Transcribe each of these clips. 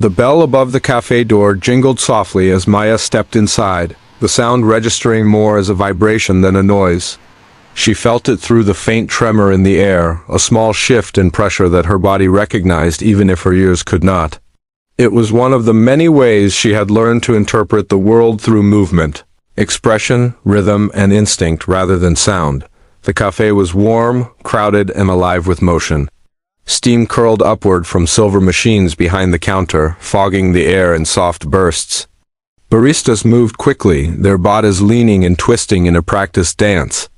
The bell above the cafe door jingled softly as Maya stepped inside, the sound registering more as a vibration than a noise. She felt it through the faint tremor in the air, a small shift in pressure that her body recognized even if her ears could not. It was one of the many ways she had learned to interpret the world through movement, expression, rhythm, and instinct rather than sound. The cafe was warm, crowded, and alive with motion. Steam curled upward from silver machines behind the counter, fogging the air in soft bursts. Baristas moved quickly, their bodies leaning and twisting in a practiced dance.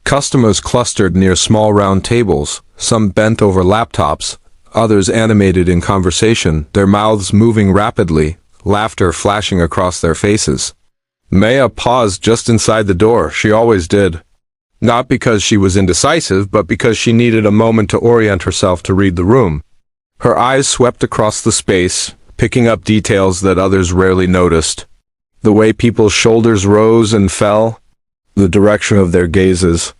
Customers clustered near small round tables, some bent over laptops, others animated in conversation, their mouths moving rapidly, laughter flashing across their faces. Maya paused just inside the door, she always did. Not because she was indecisive, but because she needed a moment to orient herself to read the room. Her eyes swept across the space, picking up details that others rarely noticed. The way people's shoulders rose and fell, the direction of their gazes,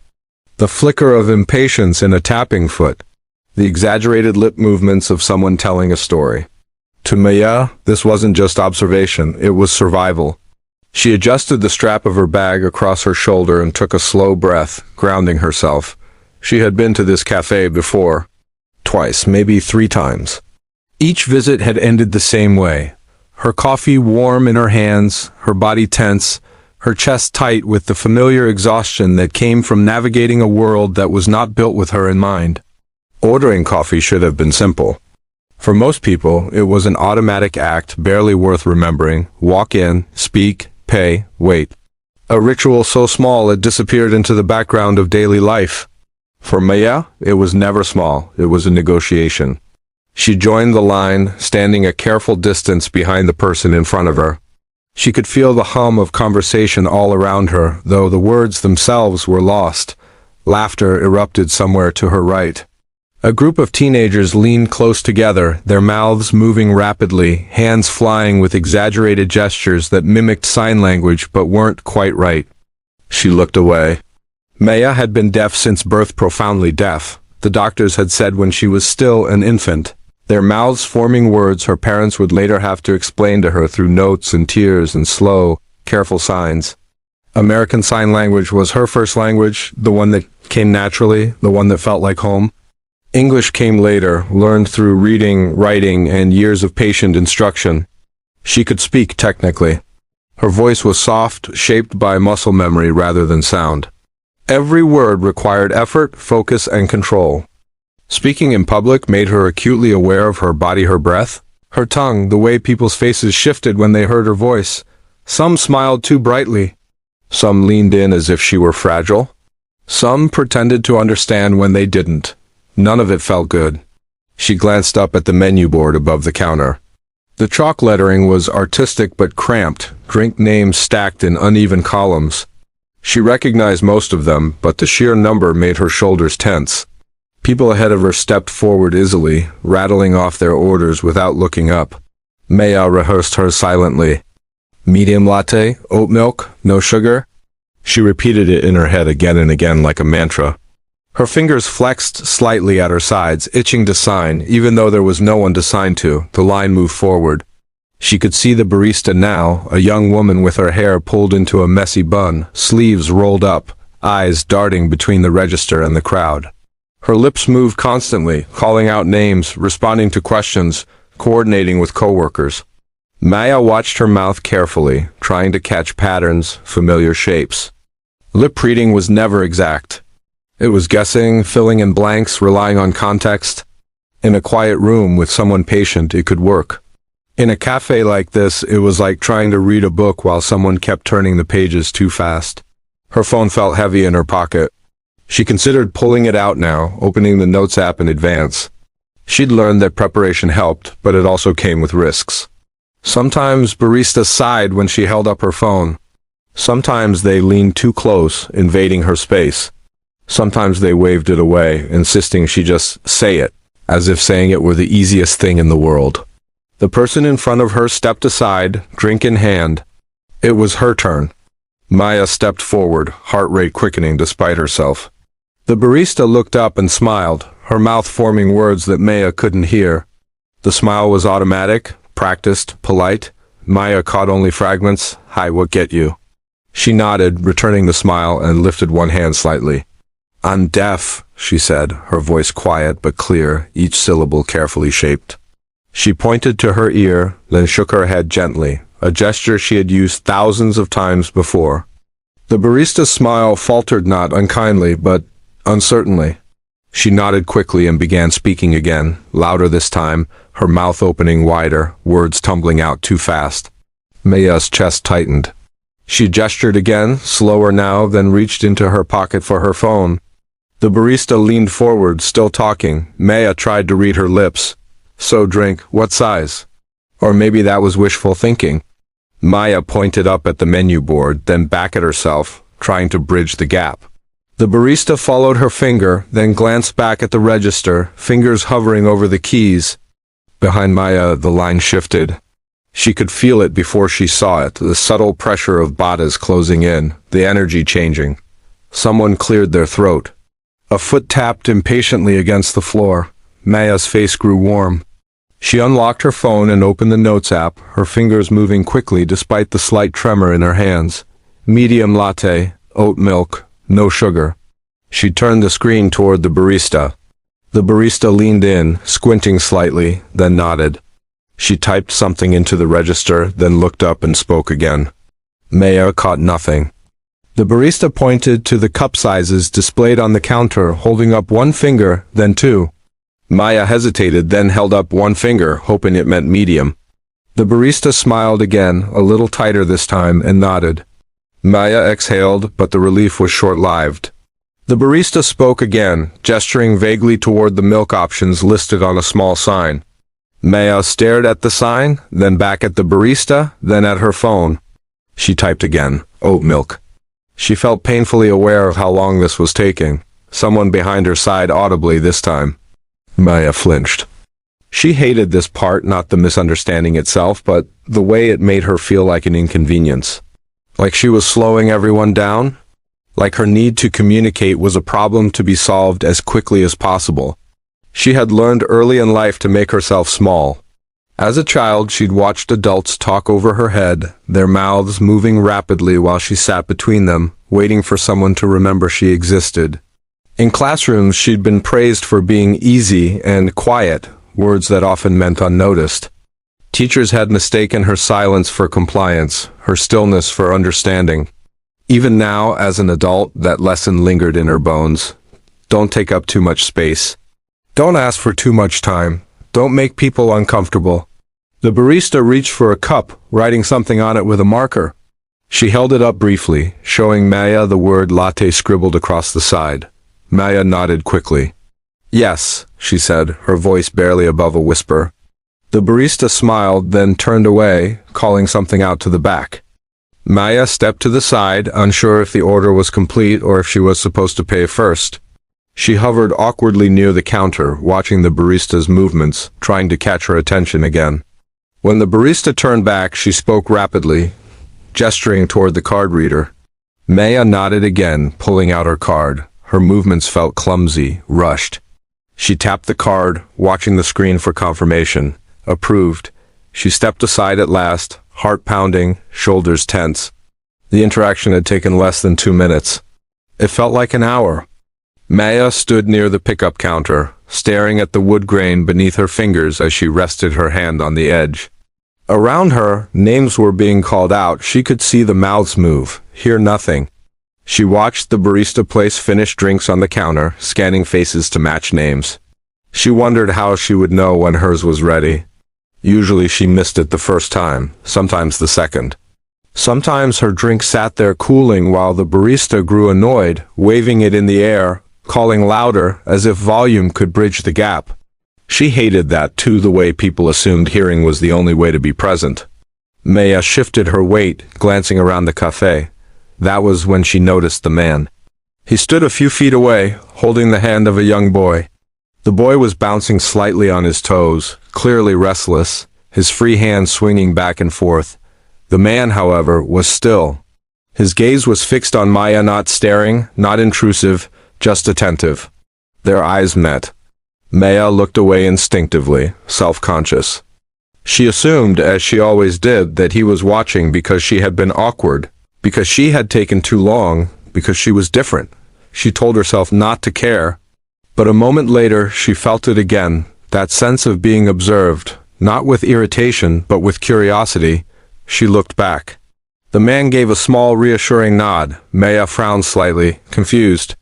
the flicker of impatience in a tapping foot, the exaggerated lip movements of someone telling a story. To Maya, this wasn't just observation, it was survival. She adjusted the strap of her bag across her shoulder and took a slow breath, grounding herself. She had been to this cafe before. Twice, maybe 3 times. Each visit had ended the same way. Her coffee warm in her hands, her body tense, her chest tight with the familiar exhaustion that came from navigating a world that was not built with her in mind. Ordering coffee should have been simple. For most people, it was an automatic act barely worth remembering. Walk in, speak, pay, wait. A ritual so small it disappeared into the background of daily life. For Maya, it was never small, it was a negotiation. She joined the line, standing a careful distance behind the person in front of her. She could feel the hum of conversation all around her, though the words themselves were lost. Laughter erupted somewhere to her right. A group of teenagers leaned close together, their mouths moving rapidly, hands flying with exaggerated gestures that mimicked sign language but weren't quite right. She looked away. Maya had been deaf since birth, profoundly deaf. The doctors had said when she was still an infant. Their mouths forming words her parents would later have to explain to her through notes and tears and slow, careful signs. American Sign Language was her first language, the one that came naturally, the one that felt like home. English came later, learned through reading, writing, and years of patient instruction. She could speak technically. Her voice was soft, shaped by muscle memory rather than sound. Every word required effort, focus, and control. Speaking in public made her acutely aware of her body, her breath, her tongue, the way people's faces shifted when they heard her voice. Some smiled too brightly. Some leaned in as if she were fragile. Some pretended to understand when they didn't. None of it felt good. She glanced up at the menu board above the counter. The chalk lettering was artistic but cramped, drink names stacked in uneven columns. She recognized most of them, but the sheer number made her shoulders tense. People ahead of her stepped forward easily, rattling off their orders without looking up. Maya rehearsed hers silently. Medium latte, oat milk, no sugar? She repeated it in her head again and again like a mantra. Her fingers flexed slightly at her sides, itching to sign, even though there was no one to sign to. The line moved forward. She could see the barista now, a young woman with her hair pulled into a messy bun, sleeves rolled up, eyes darting between the register and the crowd. Her lips moved constantly, calling out names, responding to questions, coordinating with coworkers. Maya watched her mouth carefully, trying to catch patterns, familiar shapes. Lip reading was never exact. It was guessing, filling in blanks, relying on context. In a quiet room with someone patient, it could work. In a cafe like this, it was like trying to read a book while someone kept turning the pages too fast. Her phone felt heavy in her pocket. She considered pulling it out now, opening the Notes app in advance. She'd learned that preparation helped, but it also came with risks. Sometimes baristas sighed when she held up her phone. Sometimes they leaned too close, invading her space. Sometimes they waved it away, insisting she just say it, as if saying it were the easiest thing in the world. The person in front of her stepped aside, drink in hand. It was her turn. Maya stepped forward, heart rate quickening despite herself. The barista looked up and smiled, her mouth forming words that Maya couldn't hear. The smile was automatic, Practiced, polite. Maya caught only fragments. Hi, what get you? She nodded, returning the smile, and lifted one hand slightly. I'm deaf, she said, her voice quiet but clear, each syllable carefully shaped. She pointed to her ear, then shook her head gently, a gesture she had used thousands of times before. The barista's smile faltered not unkindly, but uncertainly. She nodded quickly and began speaking again, louder this time, her mouth opening wider, words tumbling out too fast. Maya's chest tightened. She gestured again, slower now, then reached into her pocket for her phone. The barista leaned forward, still talking. Maya tried to read her lips. So drink, what size? Or maybe that was wishful thinking. Maya pointed up at the menu board, then back at herself, trying to bridge the gap. The barista followed her finger, then glanced back at the register, fingers hovering over the keys. Behind Maya, the line shifted. She could feel it before she saw it, the subtle pressure of batas closing in, the energy changing. Someone cleared their throat. A foot tapped impatiently against the floor. Maya's face grew warm. She unlocked her phone and opened the Notes app, her fingers moving quickly despite the slight tremor in her hands. Medium latte, oat milk, no sugar. She turned the screen toward the barista. The barista leaned in, squinting slightly, then nodded. She typed something into the register, then looked up and spoke again. Maya caught nothing. The barista pointed to the cup sizes displayed on the counter, holding up one finger, then two. Maya hesitated, then held up one finger, hoping it meant medium. The barista smiled again, a little tighter this time, and nodded. Maya exhaled, but the relief was short-lived. The barista spoke again, gesturing vaguely toward the milk options listed on a small sign. Maya stared at the sign, then back at the barista, then at her phone. She typed again, oat milk. She felt painfully aware of how long this was taking. Someone behind her sighed audibly this time. Maya flinched. She hated this part, not the misunderstanding itself, but the way it made her feel like an inconvenience. Like she was slowing everyone down? Like her need to communicate was a problem to be solved as quickly as possible. She had learned early in life to make herself small. As a child, she'd watched adults talk over her head, their mouths moving rapidly while she sat between them, waiting for someone to remember she existed. In classrooms, she'd been praised for being easy and quiet, words that often meant unnoticed. Teachers had mistaken her silence for compliance, her stillness for understanding. Even now, as an adult, that lesson lingered in her bones. Don't take up too much space. Don't ask for too much time. Don't make people uncomfortable. The barista reached for a cup, writing something on it with a marker. She held it up briefly, showing Maya the word latte scribbled across the side. Maya nodded quickly. Yes, she said, her voice barely above a whisper. The barista smiled, then turned away, calling something out to the back. Maya stepped to the side, unsure if the order was complete or if she was supposed to pay first. She hovered awkwardly near the counter, watching the barista's movements, trying to catch her attention again. When the barista turned back, she spoke rapidly, gesturing toward the card reader. Maya nodded again, pulling out her card. Her movements felt clumsy, rushed. She tapped the card, watching the screen for confirmation. Approved. She stepped aside at last, heart pounding, shoulders tense. The interaction had taken less than 2 minutes. It felt like an hour. Maya stood near the pickup counter, staring at the wood grain beneath her fingers as she rested her hand on the edge. Around her, names were being called out. She could see the mouths move, hear nothing. She watched the barista place finished drinks on the counter, scanning faces to match names. She wondered how she would know when hers was ready. Usually she missed it the first time, sometimes the second. Sometimes her drink sat there cooling while the barista grew annoyed, waving it in the air, calling louder, as if volume could bridge the gap. She hated that too, the way people assumed hearing was the only way to be present. Maya shifted her weight, glancing around the cafe. That was when she noticed the man. He stood a few feet away, holding the hand of a young boy. The boy was bouncing slightly on his toes, clearly restless, his free hand swinging back and forth. The man, however, was still. His gaze was fixed on Maya, not staring, not intrusive, just attentive. Their eyes met. Maya looked away instinctively, self-conscious. She assumed, as she always did, that he was watching because she had been awkward, because she had taken too long, because she was different. She told herself not to care. But a moment later, she felt it again, that sense of being observed, not with irritation, but with curiosity. She looked back. The man gave a small, reassuring nod. Maya frowned slightly, confused.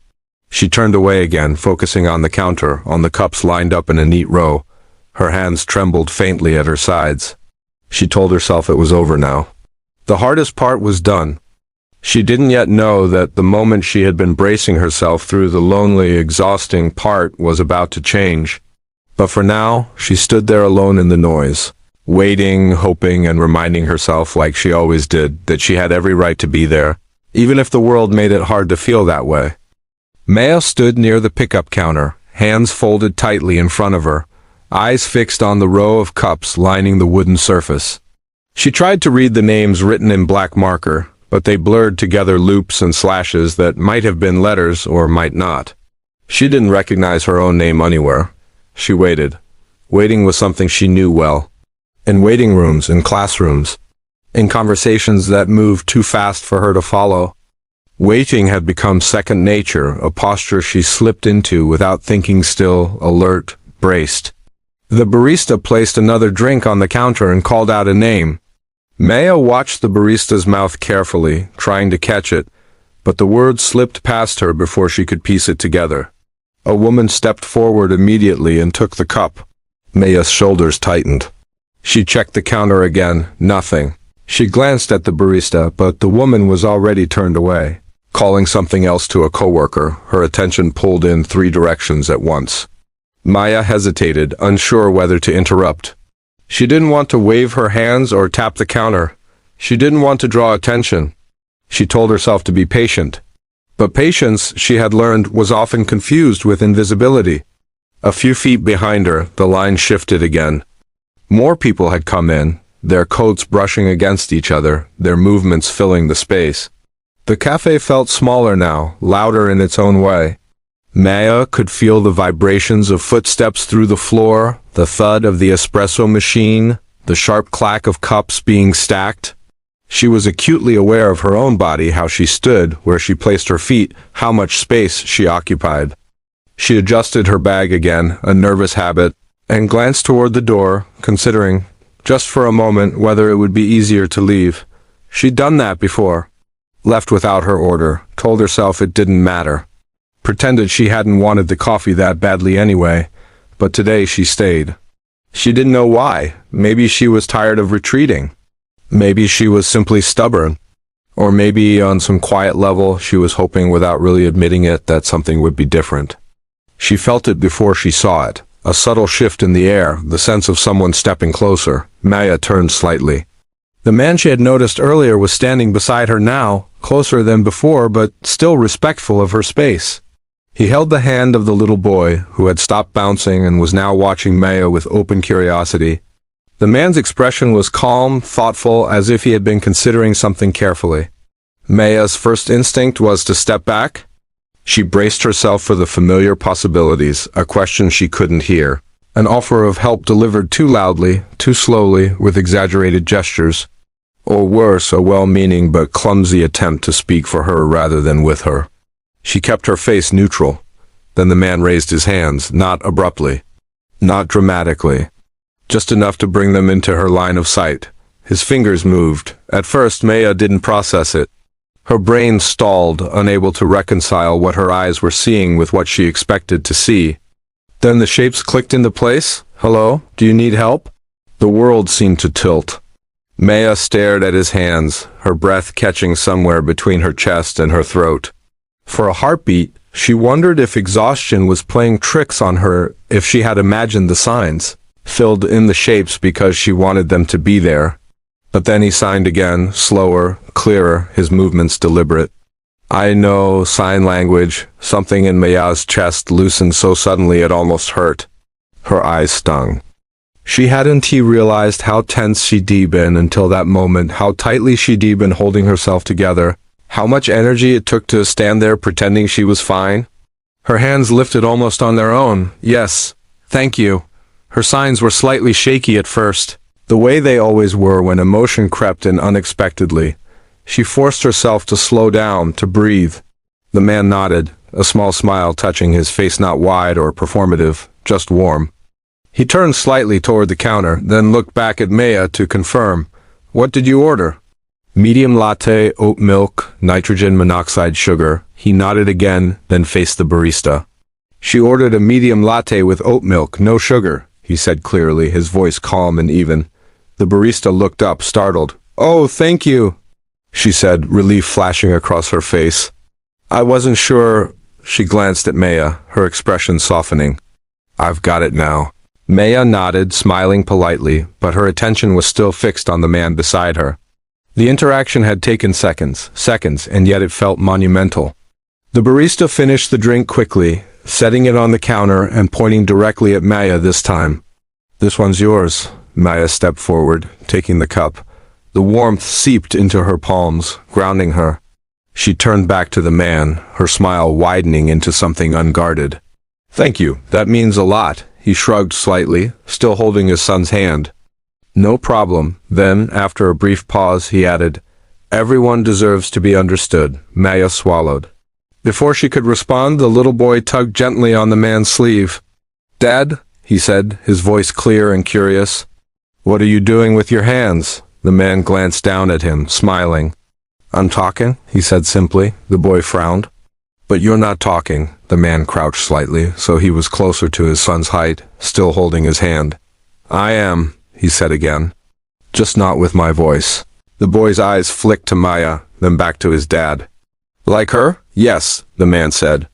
She turned away again, focusing on the counter, on the cups lined up in a neat row. Her hands trembled faintly at her sides. She told herself it was over now. The hardest part was done. She didn't yet know that the moment she had been bracing herself through the lonely, exhausting part was about to change. But for now, she stood there alone in the noise, waiting, hoping, and reminding herself, like she always did, that she had every right to be there, even if the world made it hard to feel that way. Maya stood near the pickup counter, hands folded tightly in front of her, eyes fixed on the row of cups lining the wooden surface. She tried to read the names written in black marker, but they blurred together loops and slashes that might have been letters or might not. She didn't recognize her own name anywhere. She waited. Waiting was something she knew well. In waiting rooms, in classrooms, in conversations that moved too fast for her to follow. Waiting had become second nature, a posture she slipped into without thinking, still, alert, braced. The barista placed another drink on the counter and called out a name. Maya watched the barista's mouth carefully, trying to catch it, but the word slipped past her before she could piece it together. A woman stepped forward immediately and took the cup. Maya's shoulders tightened. She checked the counter again, nothing. She glanced at the barista, but the woman was already turned away. Calling something else to a coworker, her attention pulled in 3 directions at once. Maya hesitated, unsure whether to interrupt. She didn't want to wave her hands or tap the counter. She didn't want to draw attention. She told herself to be patient. But patience, she had learned, was often confused with invisibility. A few feet behind her, the line shifted again. More people had come in, their coats brushing against each other, their movements filling the space. The cafe felt smaller now, louder in its own way. Maya could feel the vibrations of footsteps through the floor, the thud of the espresso machine, the sharp clack of cups being stacked. She was acutely aware of her own body, how she stood, where she placed her feet, how much space she occupied. She adjusted her bag again, a nervous habit, and glanced toward the door, considering, just for a moment, whether it would be easier to leave. She'd done that before. Left without her order, told herself it didn't matter. Pretended she hadn't wanted the coffee that badly anyway, but today she stayed. She didn't know why. Maybe she was tired of retreating. Maybe she was simply stubborn. Or maybe on some quiet level she was hoping, without really admitting it, that something would be different. She felt it before she saw it. A subtle shift in the air, the sense of someone stepping closer. Maya turned slightly. The man she had noticed earlier was standing beside her now, closer than before, but still respectful of her space. He held the hand of the little boy, who had stopped bouncing and was now watching Maya with open curiosity. The man's expression was calm, thoughtful, as if he had been considering something carefully. Maya's first instinct was to step back. She braced herself for the familiar possibilities, a question she couldn't hear, an offer of help delivered too loudly, too slowly, with exaggerated gestures, or worse, a well-meaning but clumsy attempt to speak for her rather than with her. She kept her face neutral. Then the man raised his hands, not abruptly, not dramatically, just enough to bring them into her line of sight. His fingers moved. At first, Maya didn't process it. Her brain stalled, unable to reconcile what her eyes were seeing with what she expected to see. Then the shapes clicked into place. Hello? Do you need help? The world seemed to tilt. Maya stared at his hands, her breath catching somewhere between her chest and her throat. For a heartbeat, she wondered if exhaustion was playing tricks on her, if she had imagined the signs, filled in the shapes because she wanted them to be there. But then he signed again, slower, clearer, his movements deliberate. I know sign language. Something in Maya's chest loosened so suddenly it almost hurt. Her eyes stung. She hadn't realized how tense she'd been until that moment, how tightly she'd been holding herself together, how much energy it took to stand there pretending she was fine. Her hands lifted almost on their own. Yes, thank you. Her signs were slightly shaky at first. the way they always were when emotion crept in unexpectedly. She forced herself to slow down, to breathe. The man nodded, a small smile touching his face, not wide or performative, just warm. He turned slightly toward the counter, then looked back at Maya to confirm. "What did you order?" "Medium latte, oat milk, nitrogen monoxide sugar." He nodded again, then faced the barista. "She ordered a medium latte with oat milk, no sugar," he said clearly, his voice calm and even. The barista looked up, startled. "Oh, thank you," she said, relief flashing across her face. "I wasn't sure." She glanced at Maya, her expression softening. "I've got it now." Maya nodded, smiling politely, but her attention was still fixed on the man beside her. The interaction had taken seconds, and yet it felt monumental. The barista finished the drink quickly, setting it on the counter and pointing directly at Maya this time. "This one's yours." Maya stepped forward, taking the cup. The warmth seeped into her palms, grounding her. She turned back to the man, her smile widening into something unguarded. "Thank you, that means a lot." He shrugged slightly, still holding his son's hand. "No problem." Then, after a brief pause, he added, "Everyone deserves to be understood." Maya swallowed. Before she could respond, the little boy tugged gently on the man's sleeve. "Dad," he said, his voice clear and curious. "What are you doing with your hands?" The man glanced down at him, smiling. "I'm talking," he said simply. The boy frowned. "But you're not talking." The man crouched slightly, so he was closer to his son's height, still holding his hand. "I am," he said again. "Just not with my voice." The boy's eyes flicked to Maya, then back to his dad. "Like her?" "Yes," the man said.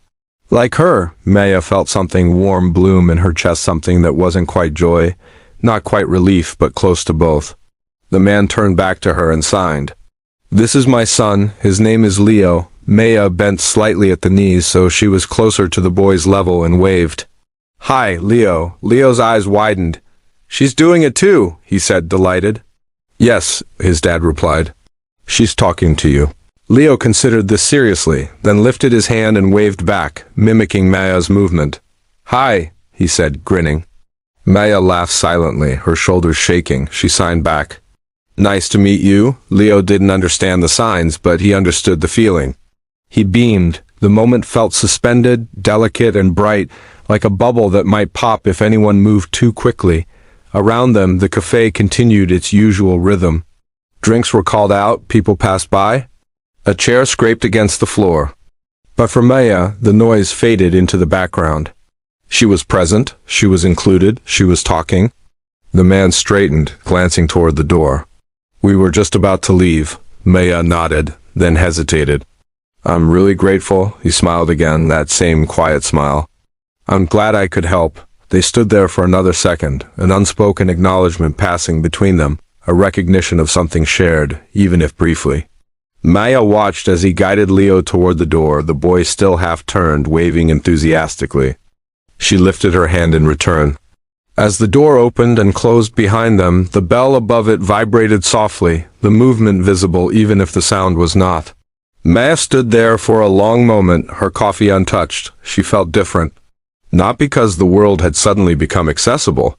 "Like her?" Maya felt something warm bloom in her chest, something that wasn't quite joy, not quite relief, but close to both. The man turned back to her and signed. "This is my son. His name is Leo." Maya bent slightly at the knees so she was closer to the boy's level and waved. "Hi, Leo." Leo's eyes widened. "She's doing it too," he said, delighted. "Yes," his dad replied. "She's talking to you." Leo considered this seriously, then lifted his hand and waved back, mimicking Maya's movement. "Hi," he said, grinning. Maya laughed silently, her shoulders shaking. She signed back. "Nice to meet you." Leo didn't understand the signs, but he understood the feeling. He beamed. The moment felt suspended, delicate and bright, like a bubble that might pop if anyone moved too quickly. Around them, the cafe continued its usual rhythm. Drinks were called out, people passed by. A chair scraped against the floor. But for Maya, the noise faded into the background. She was present, she was included, she was talking. The man straightened, glancing toward the door. "We were just about to leave." Maya nodded, then hesitated. "I'm really grateful." He smiled again, that same quiet smile. "I'm glad I could help." They stood there for another second, an unspoken acknowledgement passing between them, a recognition of something shared, even if briefly. Maya watched as he guided Leo toward the door, the boy still half-turned, waving enthusiastically. She lifted her hand in return. As the door opened and closed behind them, the bell above it vibrated softly, the movement visible even if the sound was not. Maya stood there for a long moment, her coffee untouched. She felt different. Not because the world had suddenly become accessible.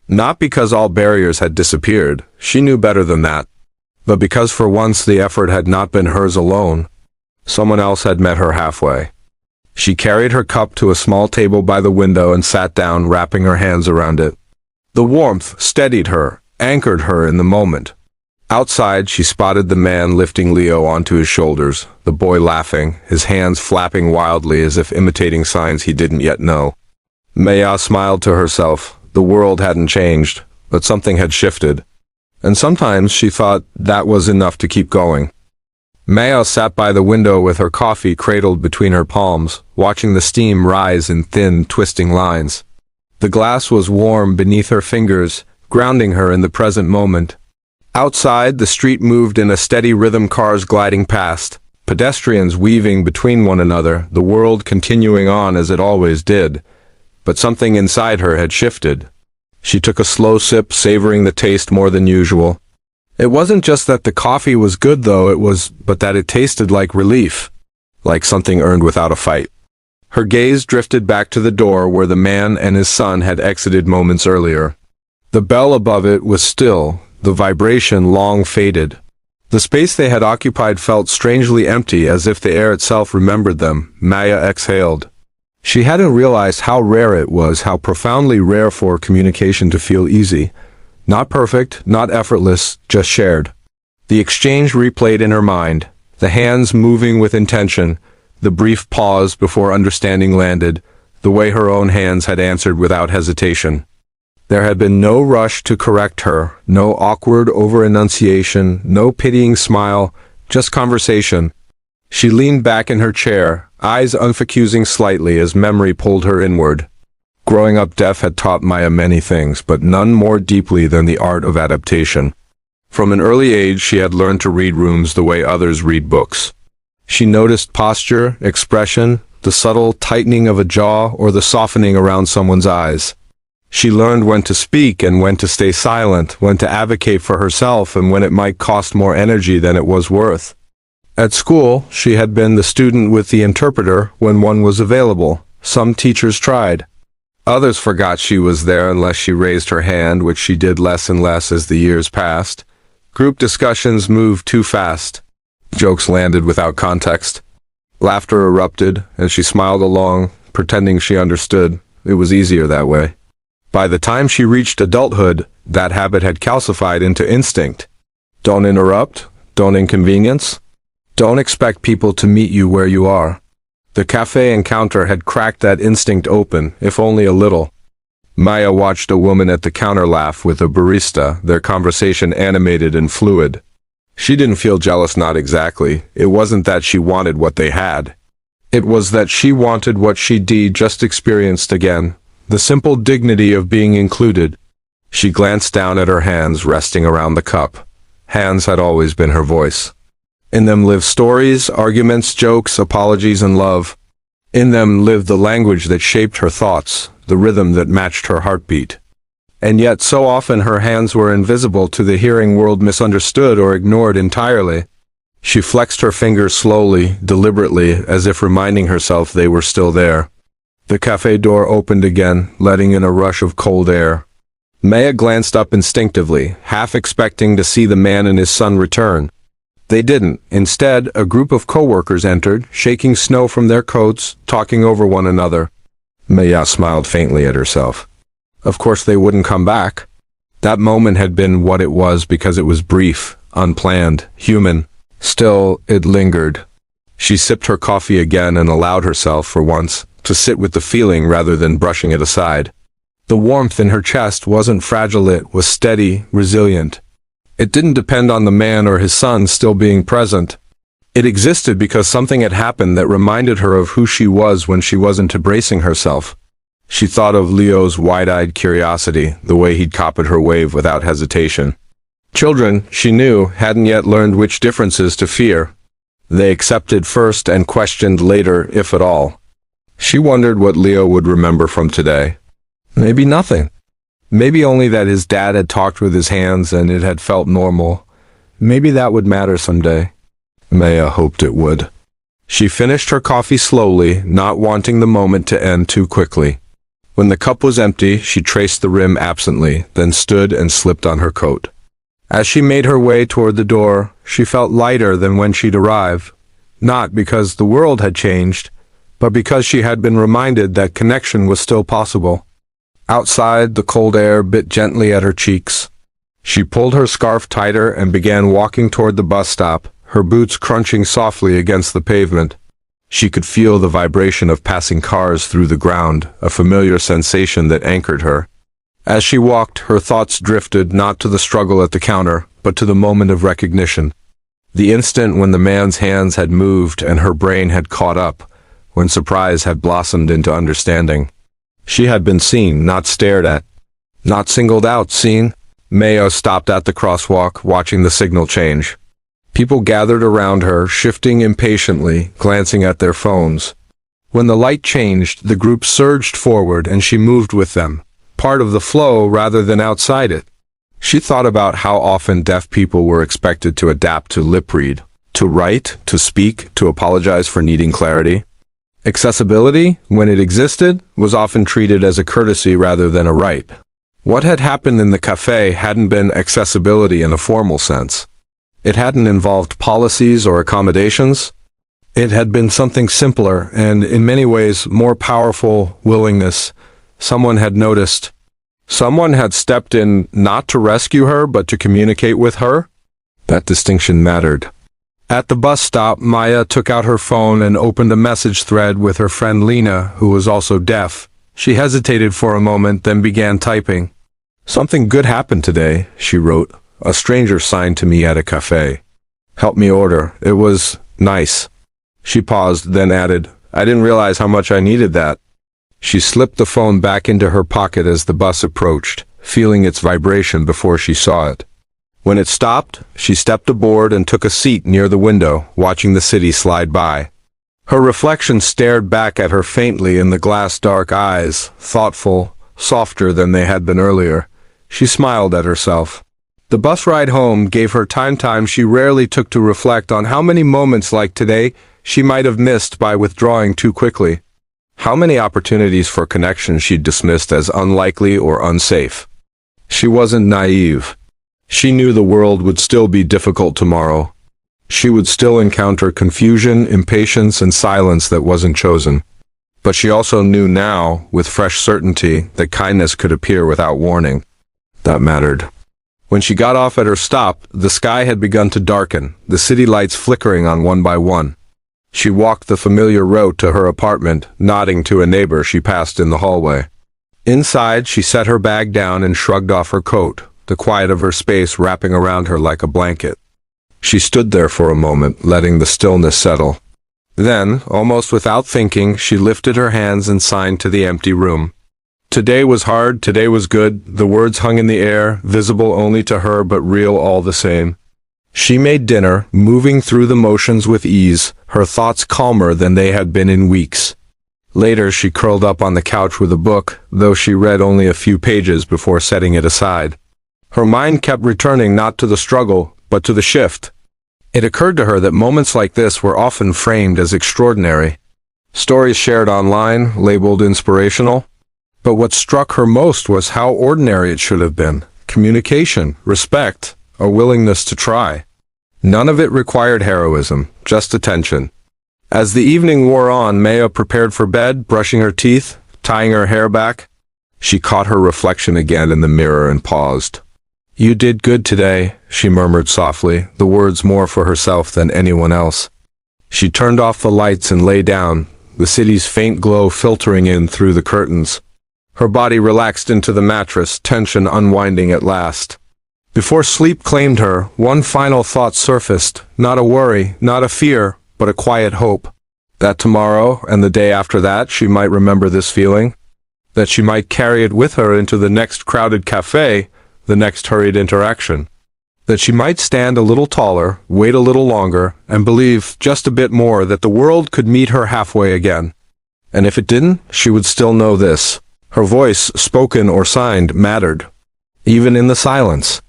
Not because all barriers had disappeared. She knew better than that. But because for once the effort had not been hers alone. Someone else had met her halfway. She carried her cup to a small table by the window and sat down, wrapping her hands around it. The warmth steadied her, anchored her in the moment. Outside, she spotted the man lifting Leo onto his shoulders, the boy laughing, his hands flapping wildly as if imitating signs he didn't yet know. Maya smiled to herself. The world hadn't changed, but something had shifted. And sometimes she thought that was enough to keep going. Maya sat by the window with her coffee cradled between her palms, watching the steam rise in thin, twisting lines. The glass was warm beneath her fingers, grounding her in the present moment. Outside, the street moved in a steady rhythm, cars gliding past, pedestrians weaving between one another, the world continuing on as it always did. But something inside her had shifted. She took a slow sip, savoring the taste more than usual. It wasn't just that the coffee was good, though, but that it tasted like relief, like something earned without a fight. Her gaze drifted back to the door where the man and his son had exited moments earlier. The bell above it was still, the vibration long faded. The space they had occupied felt strangely empty, as if the air itself remembered them. Maya exhaled. She hadn't realized how rare it was, how profoundly rare for communication to feel easy. Not perfect, not effortless, just shared. The exchange replayed in her mind, the hands moving with intention, the brief pause before understanding landed, the way her own hands had answered without hesitation. There had been no rush to correct her, no awkward over-enunciation, no pitying smile, just conversation. She leaned back in her chair, eyes unfocusing slightly as memory pulled her inward. Growing up deaf had taught Maya many things, but none more deeply than the art of adaptation. From an early age, she had learned to read rooms the way others read books. She noticed posture, expression, the subtle tightening of a jaw or the softening around someone's eyes. She learned when to speak and when to stay silent, when to advocate for herself and when it might cost more energy than it was worth. At school, she had been the student with the interpreter when one was available. Some teachers tried. Others forgot she was there unless she raised her hand, which she did less and less as the years passed. Group discussions moved too fast. Jokes landed without context. Laughter erupted, and she smiled along, pretending she understood. It was easier that way. By the time she reached adulthood, that habit had calcified into instinct. Don't interrupt, don't inconvenience, don't expect people to meet you where you are. The cafe encounter had cracked that instinct open, if only a little. Maya watched a woman at the counter laugh with a barista, their conversation animated and fluid. She didn't feel jealous, not exactly. It wasn't that she wanted what they had. It was that she wanted what she'd just experienced again. The simple dignity of being included. She glanced down at her hands resting around the cup. Hands had always been her voice. In them lived stories, arguments, jokes, apologies, and love. In them lived the language that shaped her thoughts, the rhythm that matched her heartbeat. And yet so often her hands were invisible to the hearing world, misunderstood or ignored entirely. She flexed her fingers slowly, deliberately, as if reminding herself they were still there. The cafe door opened again, letting in a rush of cold air. Maya glanced up instinctively, half expecting to see the man and his son return. They didn't. Instead, a group of co-workers entered, shaking snow from their coats, talking over one another. Maya smiled faintly at herself. Of course they wouldn't come back. That moment had been what it was because it was brief, unplanned, human. Still, it lingered. She sipped her coffee again and allowed herself, for once, to sit with the feeling rather than brushing it aside. The warmth in her chest wasn't fragile, it was steady, resilient. It didn't depend on the man or his son still being present. It existed because something had happened that reminded her of who she was when she wasn't bracing herself. She thought of Leo's wide-eyed curiosity, the way he'd copied her wave without hesitation. Children, she knew, hadn't yet learned which differences to fear. They accepted first and questioned later, if at all. She wondered what Leo would remember from today. Maybe nothing. Maybe only that his dad had talked with his hands and it had felt normal. Maybe that would matter someday. Maya hoped it would. She finished her coffee slowly, not wanting the moment to end too quickly. When the cup was empty, she traced the rim absently, then stood and slipped on her coat. As she made her way toward the door, she felt lighter than when she'd arrived. Not because the world had changed, but because she had been reminded that connection was still possible. Outside, the cold air bit gently at her cheeks. She pulled her scarf tighter and began walking toward the bus stop, her boots crunching softly against the pavement. She could feel the vibration of passing cars through the ground, a familiar sensation that anchored her. As she walked, her thoughts drifted not to the struggle at the counter, but to the moment of recognition. The instant when the man's hands had moved and her brain had caught up, when surprise had blossomed into understanding. She had been seen, not stared at. Not singled out, seen. Maya stopped at the crosswalk, watching the signal change. People gathered around her, shifting impatiently, glancing at their phones. When the light changed, the group surged forward and she moved with them, part of the flow rather than outside it. She thought about how often deaf people were expected to adapt to lip read, to write, to speak, to apologize for needing clarity. Accessibility, when it existed, was often treated as a courtesy rather than a right. What had happened in the cafe hadn't been accessibility in a formal sense. It hadn't involved policies or accommodations. It had been something simpler and, in many ways, more powerful: willingness. Someone had noticed. Someone had stepped in not to rescue her, but to communicate with her. That distinction mattered. At the bus stop, Maya took out her phone and opened a message thread with her friend Lena, who was also deaf. She hesitated for a moment, then began typing. "Something good happened today," she wrote. "A stranger signed to me at a cafe. Helped me order. It was nice." She paused, then added, "I didn't realize how much I needed that." She slipped the phone back into her pocket as the bus approached, feeling its vibration before she saw it. When it stopped, she stepped aboard and took a seat near the window, watching the city slide by. Her reflection stared back at her faintly in the glass-dark eyes, thoughtful, softer than they had been earlier. She smiled at herself. The bus ride home gave her time she rarely took to reflect on how many moments like today she might have missed by withdrawing too quickly. How many opportunities for connection she'd dismissed as unlikely or unsafe. She wasn't naive. She knew the world would still be difficult tomorrow. She would still encounter confusion, impatience, and silence that wasn't chosen. But she also knew now, with fresh certainty, that kindness could appear without warning. That mattered. When she got off at her stop, the sky had begun to darken, the city lights flickering on one by one. She walked the familiar road to her apartment, nodding to a neighbor she passed in the hallway. Inside, she set her bag down and shrugged off her coat, the quiet of her space wrapping around her like a blanket. She stood there for a moment, letting the stillness settle. Then, almost without thinking, she lifted her hands and signed to the empty room. Today was hard, today was good. The words hung in the air, visible only to her but real all the same. She made dinner, moving through the motions with ease, her thoughts calmer than they had been in weeks. Later, she curled up on the couch with a book, though she read only a few pages before setting it aside. Her mind kept returning not to the struggle, but to the shift. It occurred to her that moments like this were often framed as extraordinary. Stories shared online, labeled inspirational. But what struck her most was how ordinary it should have been. Communication, respect, a willingness to try. None of it required heroism, just attention. As the evening wore on, Maya prepared for bed, brushing her teeth, tying her hair back. She caught her reflection again in the mirror and paused. "You did good today," she murmured softly, the words more for herself than anyone else. She turned off the lights and lay down, the city's faint glow filtering in through the curtains. Her body relaxed into the mattress, tension unwinding at last. Before sleep claimed her, one final thought surfaced, not a worry, not a fear, but a quiet hope. That tomorrow, and the day after that, she might remember this feeling. That she might carry it with her into the next crowded cafe, the next hurried interaction. That she might stand a little taller, wait a little longer, and believe just a bit more that the world could meet her halfway again. And if it didn't, she would still know this. Her voice, spoken or signed, mattered. Even in the silence.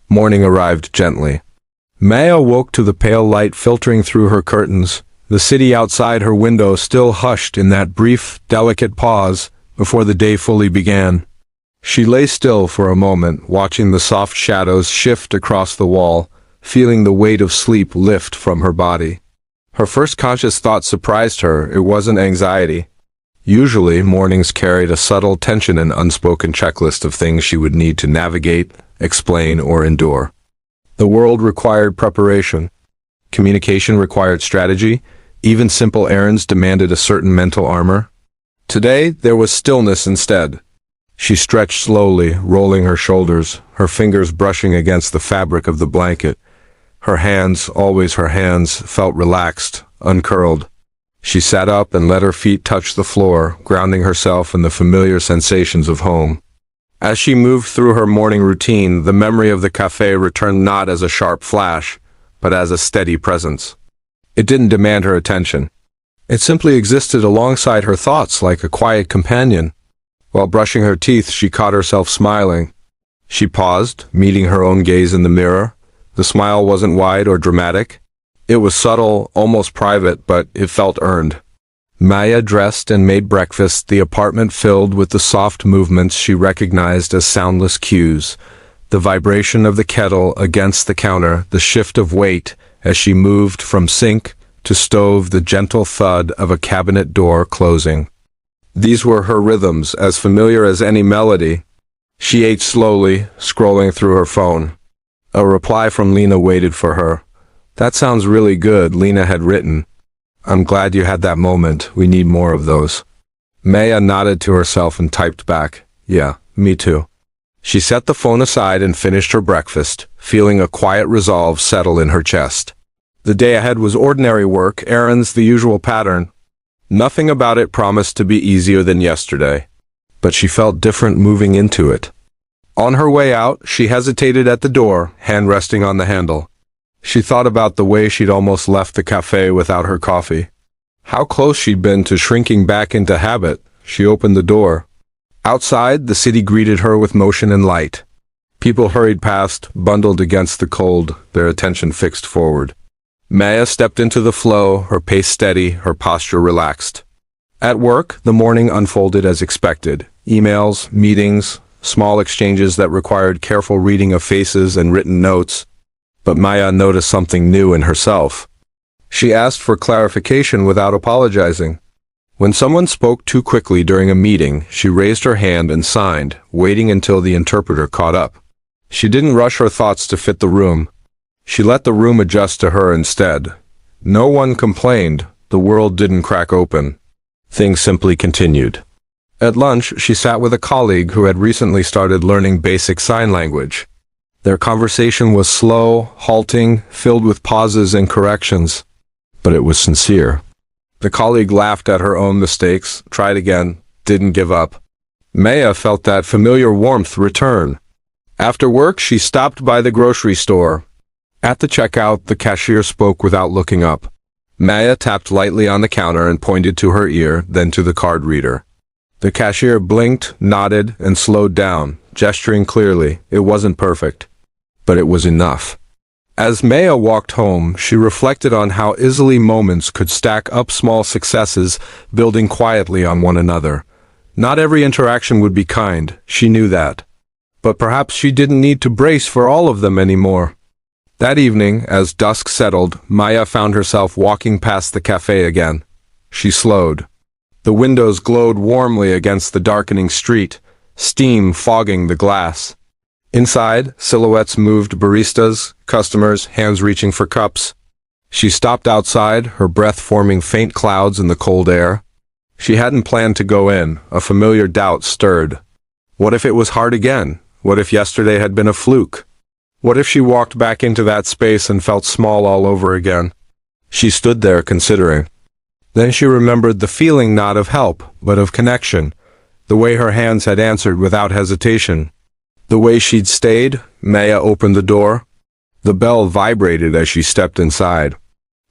Morning arrived gently. Maya woke to the pale light filtering through her curtains, the city outside her window still hushed in that brief, delicate pause before the day fully began. She lay still for a moment, watching the soft shadows shift across the wall, feeling the weight of sleep lift from her body. Her first conscious thought surprised her. It wasn't anxiety. Usually, mornings carried a subtle tension and unspoken checklist of things she would need to navigate, explain, or endure. The world required preparation. Communication required strategy. Even simple errands demanded a certain mental armor. Today, there was stillness instead. She stretched slowly, rolling her shoulders, her fingers brushing against the fabric of the blanket. Her hands, always her hands, felt relaxed, uncurled. She sat up and let her feet touch the floor, grounding herself in the familiar sensations of home. As she moved through her morning routine, the memory of the cafe returned not as a sharp flash, but as a steady presence. It didn't demand her attention. It simply existed alongside her thoughts like a quiet companion. While brushing her teeth, she caught herself smiling. She paused, meeting her own gaze in the mirror. The smile wasn't wide or dramatic. It was subtle, almost private, but it felt earned. Maya dressed and made breakfast, the apartment filled with the soft movements she recognized as soundless cues. The vibration of the kettle against the counter, the shift of weight as she moved from sink to stove, the gentle thud of a cabinet door closing. These were her rhythms, as familiar as any melody. She ate slowly, scrolling through her phone. A reply from Lena waited for her. "That sounds really good," Lena had written. "I'm glad you had that moment. We need more of those." Maya nodded to herself and typed back, "Yeah, me too." She set the phone aside and finished her breakfast, feeling a quiet resolve settle in her chest. The day ahead was ordinary work, errands, the usual pattern. Nothing about it promised to be easier than yesterday. But she felt different moving into it. On her way out, she hesitated at the door, hand resting on the handle. She thought about the way she'd almost left the cafe without her coffee. How close she'd been to shrinking back into habit. She opened the door. Outside, the city greeted her with motion and light. People hurried past, bundled against the cold, their attention fixed forward. Maya stepped into the flow, her pace steady, her posture relaxed. At work, the morning unfolded as expected. Emails, meetings, small exchanges that required careful reading of faces and written notes. But Maya noticed something new in herself. She asked for clarification without apologizing. When someone spoke too quickly during a meeting, she raised her hand and signed, waiting until the interpreter caught up. She didn't rush her thoughts to fit the room. She let the room adjust to her instead. No one complained. The world didn't crack open. Things simply continued. At lunch, she sat with a colleague who had recently started learning basic sign language. Their conversation was slow, halting, filled with pauses and corrections. But it was sincere. The colleague laughed at her own mistakes, tried again, didn't give up. Maya felt that familiar warmth return. After work, she stopped by the grocery store. At the checkout, the cashier spoke without looking up. Maya tapped lightly on the counter and pointed to her ear, then to the card reader. The cashier blinked, nodded, and slowed down, gesturing clearly. It wasn't perfect, but it was enough. As Maya walked home, she reflected on how easily moments could stack up small successes, building quietly on one another. Not every interaction would be kind, she knew that. But perhaps she didn't need to brace for all of them anymore. That evening, as dusk settled, Maya found herself walking past the cafe again. She slowed. The windows glowed warmly against the darkening street, steam fogging the glass. Inside, silhouettes moved, baristas, customers, hands reaching for cups. She stopped outside, her breath forming faint clouds in the cold air. She hadn't planned to go in. A familiar doubt stirred. What if it was hard again? What if yesterday had been a fluke? What if she walked back into that space and felt small all over again? She stood there considering. Then she remembered the feeling not of help, but of connection. The way her hands had answered without hesitation. The way she'd stayed. Maya opened the door. The bell vibrated as she stepped inside.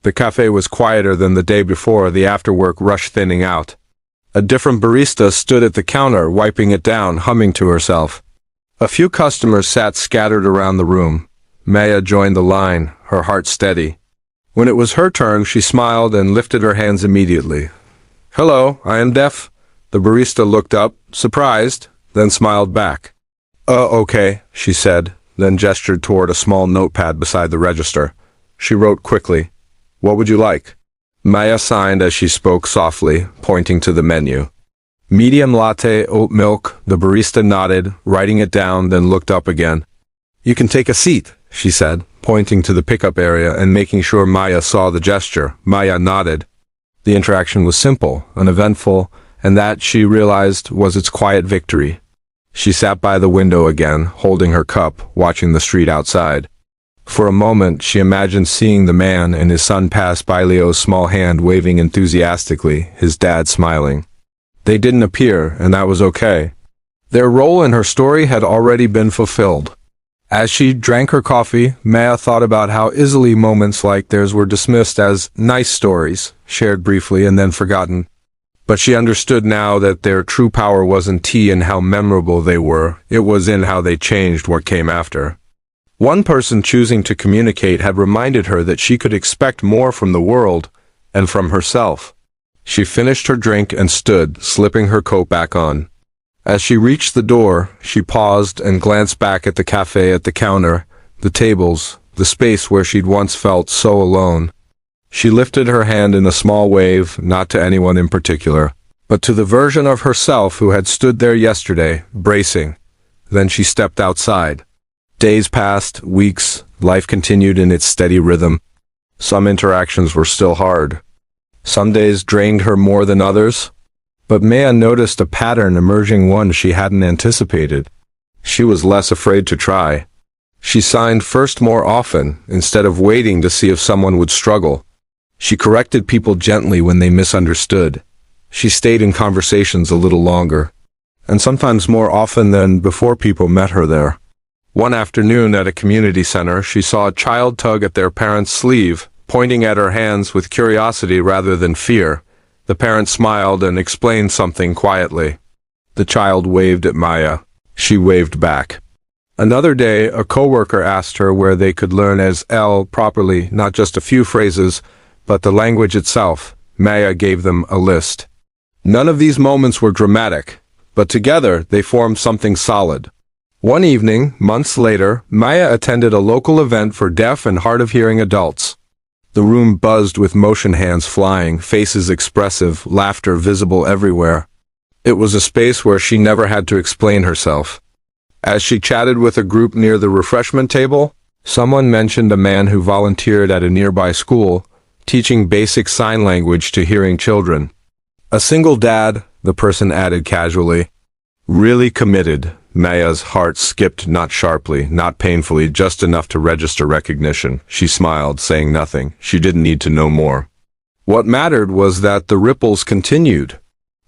The cafe was quieter than the day before, the after-work rush thinning out. A different barista stood at the counter, wiping it down, humming to herself. A few customers sat scattered around the room. Maya joined the line, her heart steady. When it was her turn, she smiled and lifted her hands immediately. "Hello, I am deaf." The barista looked up, surprised, then smiled back. Okay," she said, then gestured toward a small notepad beside the register. She wrote quickly, "What would you like?" Maya signed as she spoke softly, pointing to the menu. "Medium latte, oat milk." The barista nodded, writing it down, then looked up again. "You can take a seat," she said, pointing to the pickup area and making sure Maya saw the gesture. Maya nodded. The interaction was simple, uneventful, and that, she realized, was its quiet victory. She sat by the window again, holding her cup, watching the street outside. For a moment, she imagined seeing the man and his son pass by, Leo's small hand waving enthusiastically, his dad smiling. They didn't appear, and that was okay. Their role in her story had already been fulfilled. As she drank her coffee, Maya thought about how easily moments like theirs were dismissed as nice stories, shared briefly and then forgotten. But she understood now that their true power wasn't in how memorable they were, it was in how they changed what came after. One person choosing to communicate had reminded her that she could expect more from the world, and from herself. She finished her drink and stood, slipping her coat back on. As she reached the door, she paused and glanced back at the cafe, at the counter, the tables, the space where she'd once felt so alone. She lifted her hand in a small wave, not to anyone in particular, but to the version of herself who had stood there yesterday, bracing. Then she stepped outside. Days passed, weeks, life continued in its steady rhythm. Some interactions were still hard. Some days drained her more than others. But Maya noticed a pattern emerging, one she hadn't anticipated. She was less afraid to try. She signed first more often, instead of waiting to see if someone would struggle. She corrected people gently when they misunderstood. She stayed in conversations a little longer, and sometimes more often than before people met her there. One afternoon at a community center, she saw a child tug at their parent's sleeve, pointing at her hands with curiosity rather than fear. The parent smiled and explained something quietly. The child waved at Maya. She waved back. Another day, a coworker asked her where they could learn as L properly, not just a few phrases, but the language itself. Maya gave them a list. None of these moments were dramatic, but together they formed something solid. One evening, months later, Maya attended a local event for deaf and hard-of-hearing adults. The room buzzed with motion, hands flying, faces expressive, laughter visible everywhere. It was a space where she never had to explain herself. As she chatted with a group near the refreshment table, someone mentioned a man who volunteered at a nearby school, teaching basic sign language to hearing children. A single dad, the person added casually. Really committed. Maya's heart skipped, not sharply, not painfully, just enough to register recognition. She smiled, saying nothing. She didn't need to know more. What mattered was that the ripples continued.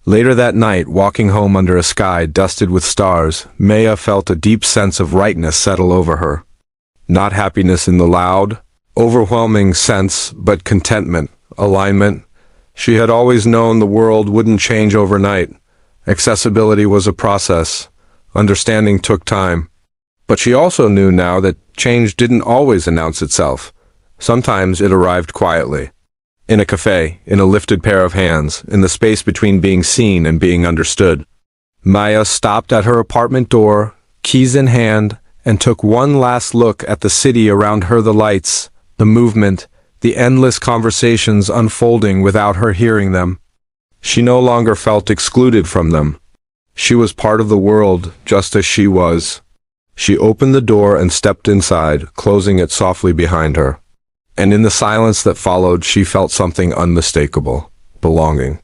Later that night, walking home under a sky dusted with stars, Maya felt a deep sense of rightness settle over her. Not happiness in the loud, overwhelming sense, but contentment, alignment. She had always known the world wouldn't change overnight. Accessibility was a process. Understanding took time. But she also knew now that change didn't always announce itself. Sometimes it arrived quietly. In a cafe, in a lifted pair of hands, in the space between being seen and being understood. Maya stopped at her apartment door, keys in hand, and took one last look at the city around her, the lights, the movement, the endless conversations unfolding without her hearing them. She no longer felt excluded from them. She was part of the world, just as she was. She opened the door and stepped inside, closing it softly behind her. And in the silence that followed, she felt something unmistakable: belonging.